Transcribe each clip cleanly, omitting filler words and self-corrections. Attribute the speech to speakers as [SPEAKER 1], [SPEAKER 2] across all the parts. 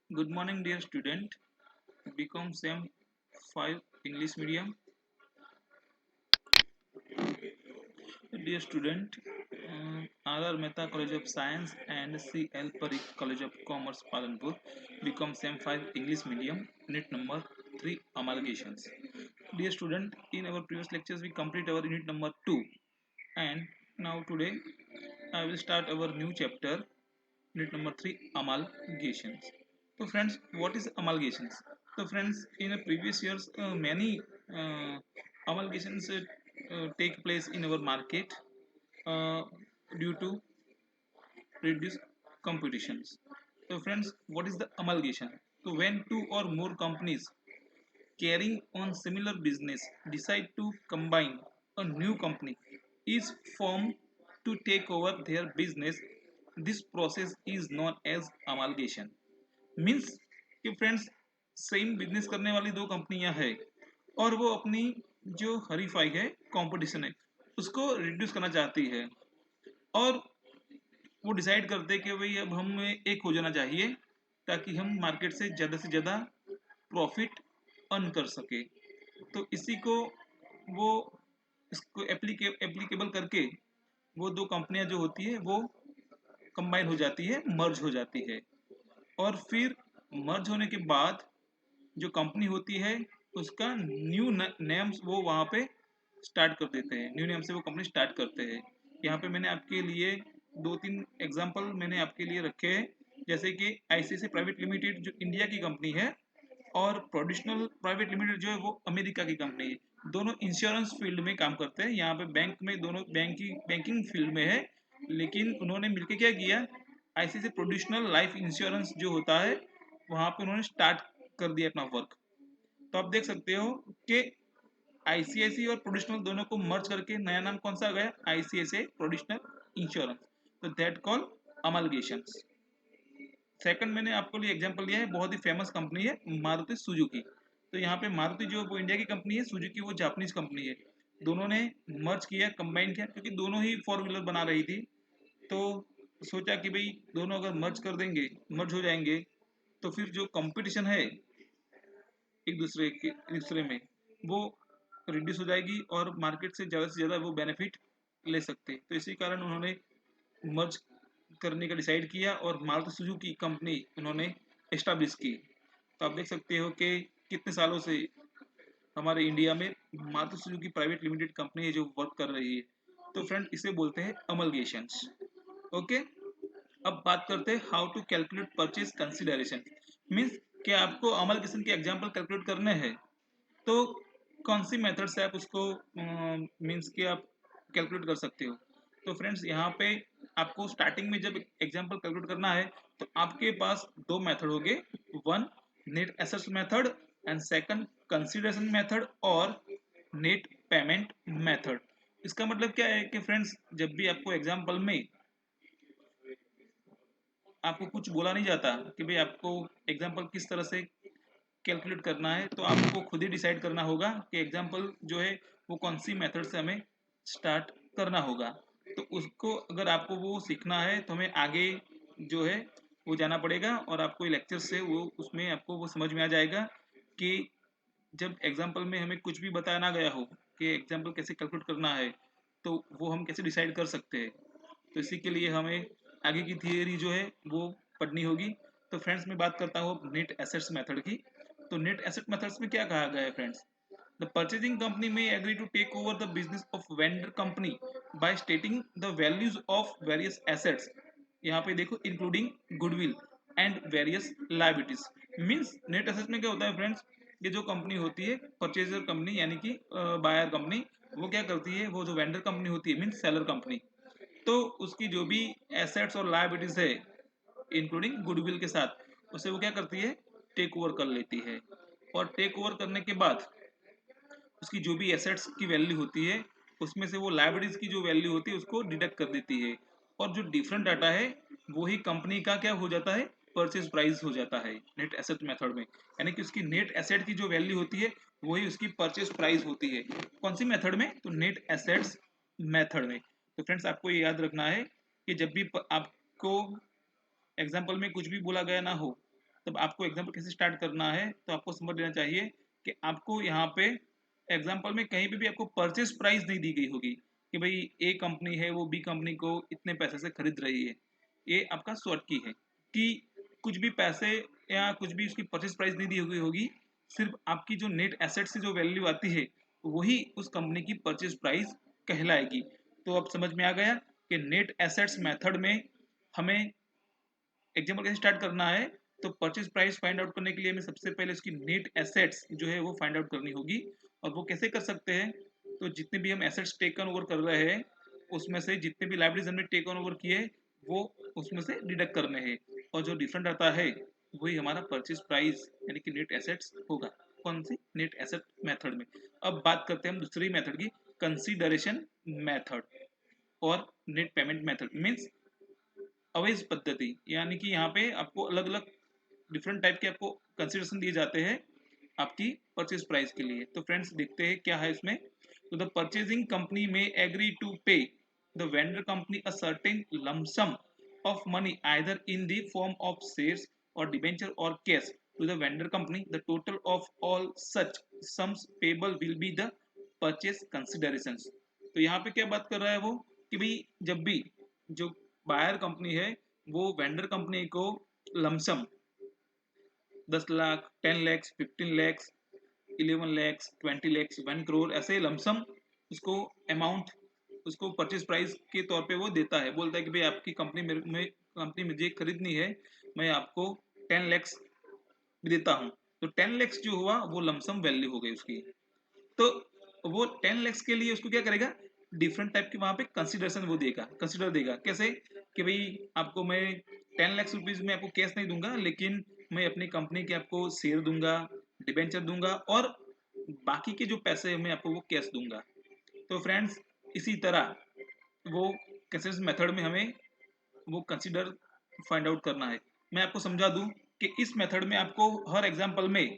[SPEAKER 1] Good morning, dear student. Become Sem 5 English medium. Dear student, R. Mehta College of Science and C.L. Parikh College of Commerce, Palanpur. Become Sem 5 English medium. Unit number 3 Amalgamations. Dear student, in our previous lectures we complete our unit number 2, and now today I will start our new chapter, unit number 3 Amalgamations. So friends, what is amalgamations? So friends, in the previous years many amalgamations take place in our market uh, due to reduced competitions. So friends, what is the amalgamation? So when two or more companies carrying on similar business decide to combine, a new company is formed to take over their business. This process is known as amalgamation. Means कि friends same business करने वाली दो कंपनियां हैं और वो अपनी जो हरीफाई है, कंपटीशन है, उसको रिड्यूस करना चाहती है और वो डिसाइड करते हैं कि भाई अब हम एक हो जाना चाहिए ताकि हम मार्केट से ज़्यादा प्रॉफिट अर्न कर सके। तो इसी को वो इसको एप्लीकेबल करके वो दो कंपनियां जो होती है वो कंबाइन हो जाती है, मर्ज हो जाती है और फिर मर्ज होने के बाद जो कंपनी होती है उसका न्यू नेम्स वो वहाँ पे स्टार्ट कर देते हैं, न्यू नेम से वो कंपनी स्टार्ट करते हैं। यहाँ पे मैंने आपके लिए दो तीन एग्जांपल मैंने आपके लिए रखे हैं, जैसे कि आईसीआईसीआई प्राइवेट लिमिटेड जो इंडिया की कंपनी है और प्रोड्यूशनल प्राइवेट लिमिटेड जो है वो अमेरिका की कंपनी है। दोनों इंश्योरेंस फील्ड में काम करते हैं, यहाँ पे बैंक में दोनों बैंकिंग फील्ड में है, लेकिन उन्होंने मिलकर क्या किया, आईसीआईसीआई प्रोड्यूशनल लाइफ इंश्योरेंस जो होता है वहाँ पे उन्होंने स्टार्ट कर दिया अपना वर्क। तो आप देख सकते हो कि आईसीआईसी और प्रोड्यूशनल दोनों को मर्ज करके नया नाम कौन सा आ गया, आईसीआईसीआई प्रोड्यूशनल इंश्योरेंस। तो दैट कॉल अमलगेशंस। सेकंड मैंने आपको लिए एग्जांपल लिया है, बहुत ही फेमस कंपनी है मारुति सुजुकी। तो यहाँ पे मारुति जो वो इंडिया की कंपनी है, सुजुकी वो जापानीज कंपनी है। दोनों ने मर्ज किया, कंबाइन किया, क्योंकि दोनों ही फोर व्हीलर बना रही थी। तो सोचा कि भाई दोनों अगर मर्ज कर देंगे, मर्ज हो जाएंगे, तो फिर जो कंपटीशन है एक दूसरे में वो रिड्यूस हो जाएगी और मार्केट से ज़्यादा वो बेनिफिट ले सकते हैं। तो इसी कारण उन्होंने मर्ज करने का डिसाइड किया और मारुति सुजुकी कंपनी उन्होंने एस्टाब्लिश की। तो आप देख सकते हो कि कितने सालों से हमारे इंडिया में Maruti Suzuki private limited company है जो वर्क कर रही है। तो फ्रेंड इसे बोलते हैं अमलगेशंस। ओके, अब बात करते हैं how to calculate purchase consideration. Means कि आपको अमलगेशन के एग्जाम्पल कैलकुलेट करने हैं, तो कौन सी मेथड से आप उसको मीन्स कि आप कैलकुलेट कर सकते हो। तो फ्रेंड्स यहाँ पे आपको स्टार्टिंग में जब एग्जांपल कैलकुलेट करना है तो आपके पास दो मेथड होंगे, one net assets method and second consideration method और नेट पेमेंट मेथड। इसका मतलब क्या है कि फ्रेंड्स जब भी आपको एग्जांपल में आपको कुछ बोला नहीं जाता कि भाई आपको एग्जांपल किस तरह से कैलकुलेट करना है, तो आपको खुद ही डिसाइड करना होगा कि एग्जाम्पल जो है वो कौन सी मेथड से हमें स्टार्ट करना होगा। तो उसको अगर आपको वो सीखना है तो हमें आगे जो है वो जाना पड़ेगा और आपको लेक्चर से वो उसमें आपको वो समझ में आ जाएगा कि जब एग्जाम्पल में हमें कुछ भी बताया ना गया हो कि एग्जाम्पल कैसे कैलकुलेट करना है, तो वो हम कैसे डिसाइड कर सकते हैं। तो इसी के लिए हमें आगे की थियरी जो है वो पढ़नी होगी। तो फ्रेंड्स मैं बात करता हूँ नेट एसेट्स मेथड की। तो नेट एसेट मेथड्स में क्या कहा गया है friends, the purchasing company may agree to take over the business of vendor company by stating the values of various assets. यहाँ पे देखो including goodwill and various liabilities. Means net asset में क्या होता है फ्रेंड्स, ये जो कंपनी होती है परचेजर कंपनी यानी कि बायर कंपनी, वो क्या करती है, वो जो वेंडर कंपनी होती है मीन्स सेलर कंपनी, तो उसकी जो भी एसेट्स और लाइबिलिटीज है इंक्लूडिंग गुडविल के साथ, उसे वो क्या करती है, टेक ओवर कर लेती है। और टेक ओवर करने के बाद उसकी जो भी एसेट्स की वैल्यू होती है उसमें से वो लाइबिलिटीज की जो वैल्यू होती है उसको डिडक्ट कर देती है, और जो डिफरेंट डाटा है वही कंपनी का क्या हो जाता है, परचेज प्राइस हो जाता है नेट एसेट मेथड में। यानी कि उसकी नेट एसेट की जो वैल्यू होती है वही उसकी परचेज प्राइस होती है। कौन सी मेथड में, तो नेट एसेट्स मेथड में। तो फ्रेंड्स आपको ये याद रखना है कि जब भी आपको एग्जाम्पल में कुछ भी बोला गया ना हो तब आपको एग्जाम्पल कैसे स्टार्ट करना है, तो आपको समझ लेना चाहिए कि आपको यहाँ पे एग्जाम्पल में कहीं पे भी आपको परचेज प्राइस नहीं दी गई होगी कि भाई ए कंपनी है वो बी कंपनी को इतने पैसे से खरीद रही है। ये आपका शॉर्ट की है कि कुछ भी पैसे या कुछ भी उसकी परचेज प्राइस नहीं दी हुई होगी, सिर्फ आपकी जो नेट एसेट से जो वैल्यू आती है वही उस कंपनी की परचेज प्राइस कहलाएगी। तो अब समझ में आ गया कि नेट एसेट्स मेथड में हमें एग्जाम्पल कैसे स्टार्ट करना है। तो परचेज प्राइस फाइंड आउट करने के लिए हमें सबसे पहले उसकी नेट एसेट्स जो है वो फाइंड आउट करनी होगी। और वो कैसे कर सकते हैं, तो जितने भी हम एसेट्स टेकन ओवर कर रहे हैं उसमें से जितने भी लाइब्रेरीज हमने टेकन ओवर किए वो उसमें से डिडक्ट करने हैं, और जो डिफरेंट आता है वही हमारा परचेज प्राइस यानी कि नेट एसेट्स होगा। कौन सी, नेट एसेट मेथड में। अब बात करते हैं हम दूसरी मेथड की, कंसीडरेशन मेथड और net payment method means Awez पद्धति। यानी कि यहाँ पे आपको अलग अलग डिफरेंट टाइप के आपको कंसिडरेशन दिए जाते हैं आपकी परचेज प्राइस के लिए। तो फ्रेंड्स देखते हैं क्या है इसमें। तो the purchasing company may agree to pay the vendor company a certain lump sum of money either in the form of shares or debenture or cash to the vendor company. The total of all such sums payable will be the purchase considerations. तो यहाँ पे क्या बात कर रहा है वो कि भाई जब भी जो बायर कंपनी है वो वेंडर कंपनी को लमसम 10 लाख, 10 लैक्स, 15 लैक्स, 11 लैक्स, 20 लैक्स, 1 करोड़ ऐसे लमसम उसको अमाउंट उसको परचेज प्राइस के तौर पे वो देता है। बोलता है कि भाई आपकी कंपनी मेरे में कंपनी मुझे खरीदनी है, मैं आपको 10 लैक्स देता हूँ। तो 10 लैक्स जो हुआ वो लमसम वैल्यू हो गई उसकी। तो वो 10 लैक्स के लिए उसको क्या करेगा, डिफरेंट टाइप के वहां पे कंसिडरेशन वो देगा, कंसिडर देगा कैसे कि भाई आपको मैं 10 लाख रुपीज में आपको कैश नहीं दूंगा, लेकिन मैं अपनी कंपनी के आपको शेयर दूंगा, डिबेंचर दूंगा, और बाकी के जो पैसे हैं मैं आपको वो कैश दूंगा। तो फ्रेंड्स इसी तरह वो कंसिडरेशन मेथड में हमें वो कंसिडर फाइंड आउट करना है। मैं आपको समझा दूं कि इस मेथड में आपको हर एग्जांपल में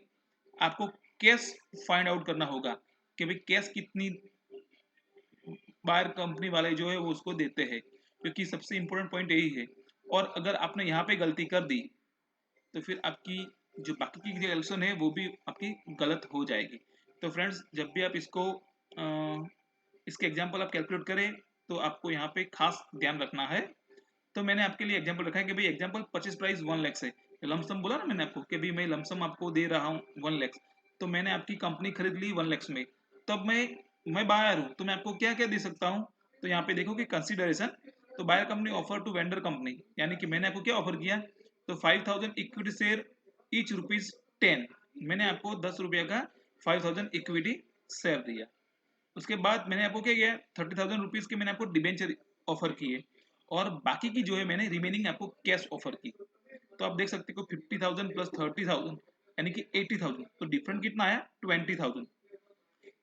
[SPEAKER 1] आपको कैश फाइंड आउट करना होगा कि भाई कैश कितनी बायर कंपनी वाले जो है वो उसको देते हैं, क्योंकि सबसे इंपॉर्टेंट पॉइंट यही है। और अगर आपने यहाँ पे गलती कर दी तो फिर आपकी जो बाकी की कैलकुलेशन है वो भी आपकी गलत हो जाएगी। तो फ्रेंड्स जब भी आप इसके एग्जाम्पल आप कैलकुलेट करें तो आपको यहाँ पे खास ध्यान रखना है। तो मैंने आपके लिए एग्जांपल रखा है कि भाई एग्जांपल परचेज प्राइस 1 लाख है, लमसम बोला ना मैंने आपको कि भाई मैं लमसम आपको दे रहा हूँ 1 लाख। तो मैंने आपकी कंपनी खरीद ली 1 लाख में, तब मैं बायर हूँ तो मैं आपको क्या क्या दे सकता हूँ। तो यहाँ पे देखो कि कंसिडरेशन, तो buyer company offer to vendor company, यानी कि मैंने आपको क्या ऑफर किया, तो 5,000 इक्विटी शेयर ईच रुपीज 10, मैंने आपको 10 रुपये का 5,000 इक्विटी शेयर दिया। उसके बाद मैंने आपको क्या किया, 30,000 रुपीज के मैंने आपको डिबेंचर ऑफर किए, और बाकी की जो है मैंने रिमेनिंग आपको कैश ऑफर की। तो आप देख सकते हो 50,000 प्लस 30,000 यानी कि 80,000, तो डिफरेंट कितना आया 20,000।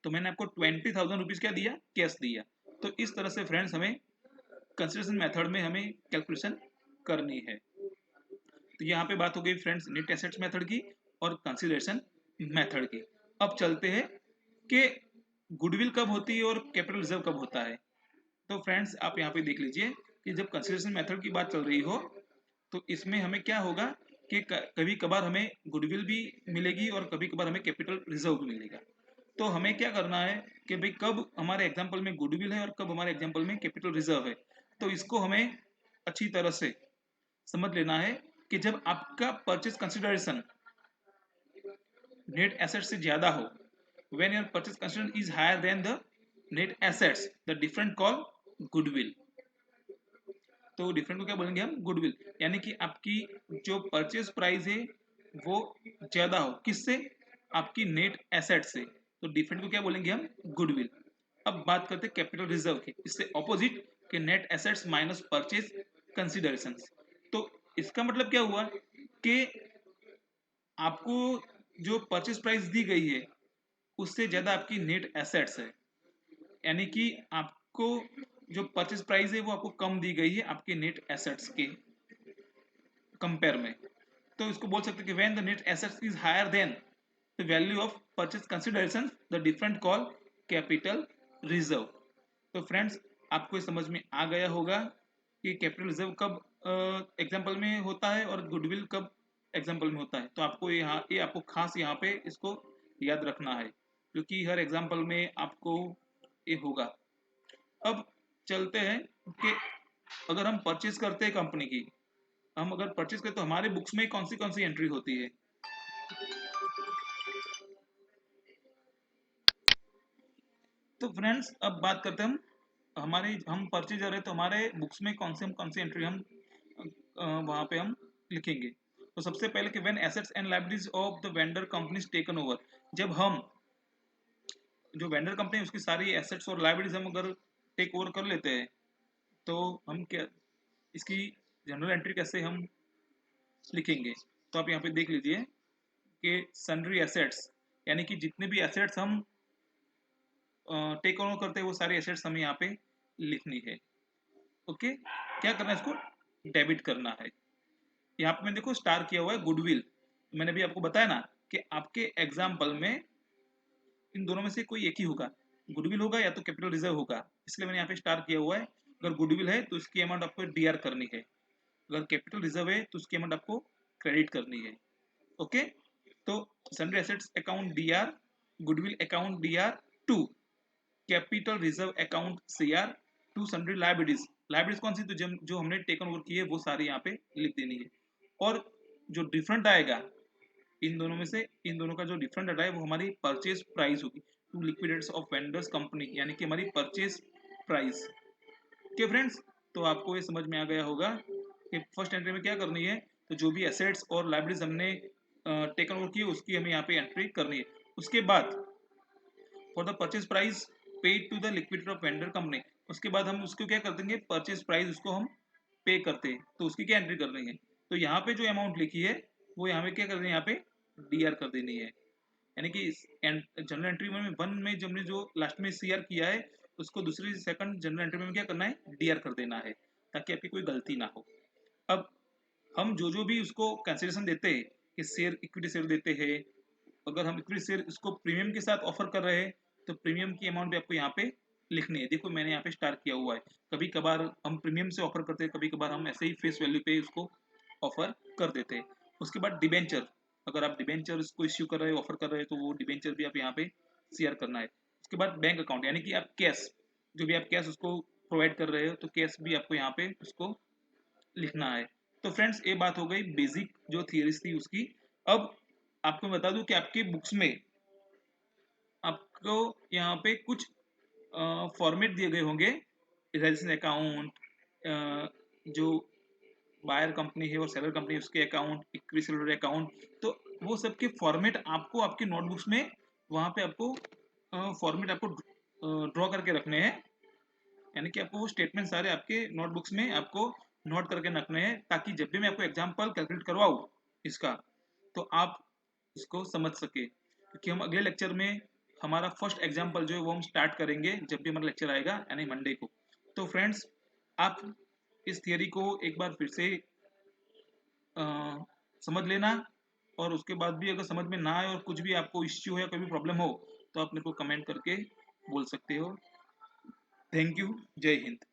[SPEAKER 1] तो मैंने आपको 20,000 रुपीज क्या दिया, कैश दिया। तो इस तरह से फ्रेंड्स हमें कंसिडरेशन मेथड में हमें कैलकुलेशन करनी है। तो यहाँ पे बात हो गई फ्रेंड्स नेट एसेट्स मेथड की और कंसिडरेशन मेथड की। अब चलते हैं कि गुडविल कब होती है और कैपिटल रिजर्व कब होता है। तो फ्रेंड्स आप यहाँ पे देख लीजिए कि जब कंसिडरेशन मेथड की बात चल रही हो तो इसमें हमें क्या होगा कि कभी कभार हमें गुडविल भी मिलेगी और कभी कभार हमें कैपिटल रिजर्व भी मिलेगा। तो हमें क्या करना है कि भाई कब हमारे एग्जाम्पल में गुडविल है और कब हमारे एग्जाम्पल में कैपिटल रिजर्व है। तो इसको हमें अच्छी तरह से समझ लेना है कि जब आपका परचेज कंसिडरेशन नेट एसेट से ज्यादा हो, when your purchase consideration is higher than the net assets, the different call goodwill। तो डिफरेंट को क्या बोलेंगे हम, गुडविल। यानी कि आपकी जो परचेज प्राइस है वो ज्यादा हो किससे, आपकी नेट एसेट से, तो डिफरेंट को क्या बोलेंगे हम, गुडविल। अब बात करते हैं कैपिटल रिजर्व की, इससे ऑपोजिट के net assets minus purchase consideration. तो इसका मतलब क्या हुआ कि आपको जो परचेज प्राइस दी गई है उससे ज्यादा आपकी नेट एसेट्स है, यानी कि आपको जो परचेज प्राइस है वो आपको कम दी गई है आपके नेट एसेट्स के कंपेयर में। तो इसको बोल सकते हैं कि when the net assets is higher than the value of purchase consideration the difference call capital reserve. तो फ्रेंड्स आपको समझ में आ गया होगा कि कैपिटल रिजर्व कब एग्जाम्पल में होता है और गुडविल कब एग्जाम्पल में होता है। तो आपको ये आपको खास यहाँ पे इसको याद रखना है, क्योंकि हर एग्जाम्पल में आपको ये होगा। अब चलते हैं कि अगर हम परचेज करते हैं कंपनी की, हम अगर परचेज करते तो हमारे बुक्स में कौन सी एंट्री होती है। तो फ्रेंड्स अब बात करते हैं हम परचेजर है तो हमारे बुक्स में कौन सी एंट्री हम वहां पे हम लिखेंगे। तो सबसे पहले कि when assets and liabilities of the vendor companies taken over, जब हम जो वेंडर कंपनी उसकी सारी एसेट्स और लायबिलिटीज हम अगर टेक ओवर कर लेते हैं, तो हम क्या इसकी जनरल एंट्री कैसे हम लिखेंगे। तो आप यहाँ पे देख लीजिए कि सन्ड्री एसेट्स, यानी कि जितने भी एसेट्स हम टेक ओवर करते हैं वो सारी एसेट्स हमें यहाँ पे लिखनी है। ओके, क्या करना है, इसको डेबिट करना है। यहाँ पे मैंने देखो स्टार किया हुआ है गुडविल। मैंने भी आपको बताया ना कि आपके एग्जाम्पल में इन दोनों में से कोई एक ही होगा, गुडविल होगा या तो कैपिटल रिजर्व होगा, इसलिए मैंने यहाँ पे स्टार किया हुआ है। अगर गुडविल है तो इसकी अमाउंट आपको डीआर करनी है, अगर कैपिटल रिजर्व है तो उसकी अमाउंट आपको क्रेडिट करनी है। ओके, तो sundry assets account DR, goodwill account DR to capital reserve account CR to sundry liabilities. Liabilities कौन सी, तो जो हमने टेकन ओवर की है वो सारी यहाँ पे लिख देनी है। और जो डिफरेंट आएगा इन दोनों में से, इन दोनों का जो डिफरेंट डाटा है वो हमारी परचेज प्राइस होगी, टू लिक्विडेट्स ऑफ वेंडर्स कंपनी, यानी कि हमारी परचेज प्राइस। ओके फ्रेंड्स, तो आपको ये समझ में आ गया होगा कि फर्स्ट एंट्री में क्या करनी है। तो जो भी एसेट्स और लाइबिलिटीज हमने टेकन ओवर की उसकी हमें यहाँ पे एंट्री करनी है। उसके बाद for the purchase price paid to the liquidator of vendor company, उसके बाद हम उसको क्या कर देंगे, परचेज प्राइस उसको हम पे करते हैं, तो उसकी क्या एंट्री करनी है। तो यहाँ पे जो अमाउंट लिखी है वो यहाँ पे क्या करनी है, यहाँ पे डीआर कर देनी है। यानी कि जनरल एंट्री में वन में जब हमने जो लास्ट में सीआर किया है उसको दूसरी सेकंड जनरल एंट्री में क्या करना है, डीआर कर देना है, ताकि आपकी कोई गलती ना हो। अब हम जो भी उसको कैंसिलेशन देते हैं कि शेयर इक्विटी शेयर देते हैं, अगर हम इक्विटी शेयर इसको प्रीमियम के साथ ऑफर कर रहे हैं तो प्रीमियम की अमाउंट भी आपको यहाँ पे लिखनी है। देखो मैंने यहाँ पे स्टार किया हुआ है, कभी कभार हम प्रीमियम से ऑफर करते हैं, कभी कभार हम ऐसे ही फेस वैल्यू पे उसको ऑफर कर देते हैं। उसके बाद डिबेंचर, अगर आप डिबेंचर को इश्यू कर रहे हो, ऑफर कर रहे हो, तो वो डिबेंचर भी आप यहाँ पे शेयर करना है। उसके बाद बैंक अकाउंट, यानी कि आप कैश, जो भी आप कैश उसको प्रोवाइड कर रहे हो तो कैश भी आपको यहाँ पे उसको लिखना है। तो फ्रेंड्स ये बात हो गई बेसिक जो थियरीज थी उसकी। अब आपको बता दूं कि आपके बुक्स में आपको यहाँ पे कुछ फॉर्मेट दिए गए होंगे, रेजिस्ट्रेशन अकाउंट, जो बायर कंपनी है और सेलर कंपनी है उसके अकाउंट, इक्विटी सेलर अकाउंट, तो वो सब के फॉर्मेट आपको आपके नोटबुक्स में वहाँ पे आपको फॉर्मेट आपको ड्रॉ करके रखने हैं। यानी कि आपको वो स्टेटमेंट सारे आपके नोटबुक्स में आपको नोट करके रखने हैं, ताकि जब भी मैं आपको एग्जाम्पल कैलकुलेट करवाऊँ इसका, तो आप इसको समझ सके। क्योंकि हम अगले लेक्चर में हमारा फर्स्ट एग्जाम्पल जो है वो हम स्टार्ट करेंगे जब भी हमारा लेक्चर आएगा, यानी मंडे को। तो फ्रेंड्स आप इस थियरी को एक बार फिर से अ, समझ लेना, और उसके बाद भी अगर समझ में ना आए और कुछ भी आपको इश्यू हो या कोई भी प्रॉब्लम हो तो आप मेरे को कमेंट करके बोल सकते हो। थैंक यू, जय हिंद।